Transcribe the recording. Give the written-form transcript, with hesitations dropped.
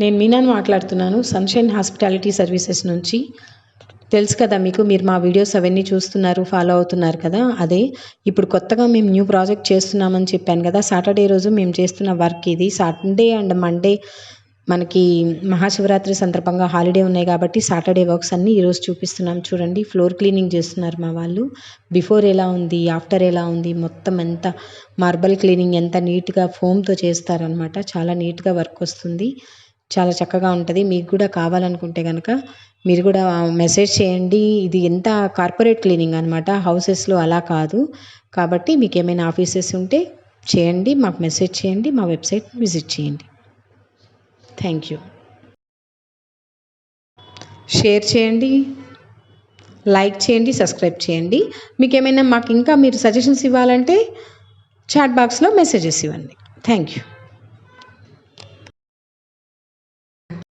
నేను మీనాని మాట్లాడుతున్నాను sunshine hospitality services నుంచి. తెలుసు కదా మీకు, మీరు మా వీడియోస్ అవన్నీ చూస్తున్నారు, ఫాలో అవుతున్నారు కదా. అదే ఇప్పుడు కొత్తగా మేము న్యూ ప్రాజెక్ట్ చేస్తున్నామని చెప్పాను కదా. సాటర్డే రోజు మేము చేస్తున్న వర్క్ ఇది. సండే అండ్ మండే మనకి మహాశివరాత్రి సందర్భంగా హాలిడే ఉన్నాయి కాబట్టి సాటర్డే వర్క్స్ అన్నీ ఈరోజు చూపిస్తున్నాం. చూడండి, ఫ్లోర్ క్లీనింగ్ చేస్తున్నారు మా వాళ్ళు. బిఫోర్ ఎలా ఉంది, ఆఫ్టర్ ఎలా ఉంది, మొత్తం ఎంత మార్బల్ క్లీనింగ్ ఎంత నీట్గా ఫోమ్తో చేస్తారనమాట. చాలా నీట్గా వర్క్ వస్తుంది, చాలా చక్కగా ఉంటుంది. మీకు కూడా కావాలనుకుంటే కనుక మీరు కూడా మెసేజ్ చేయండి. ఇది ఎంత కార్పొరేట్ క్లీనింగ్ అనమాట, హౌసెస్లో అలా కాదు. కాబట్టి మీకు ఏమైనా ఆఫీసెస్ ఉంటే చేయండి, మాకు మెసేజ్ చేయండి, మా వెబ్సైట్ విజిట్ చేయండి. Thank you. షేర్ చేయండి, లైక్ చేయండి, సబ్స్క్రైబ్ చేయండి. మీకు ఏమైనా మాకు ఇంకా మీరు సజెషన్స్ ఇవ్వాలంటే చాట్ బాక్స్లో మెసేజెస్ ఇవ్వండి. Thank you.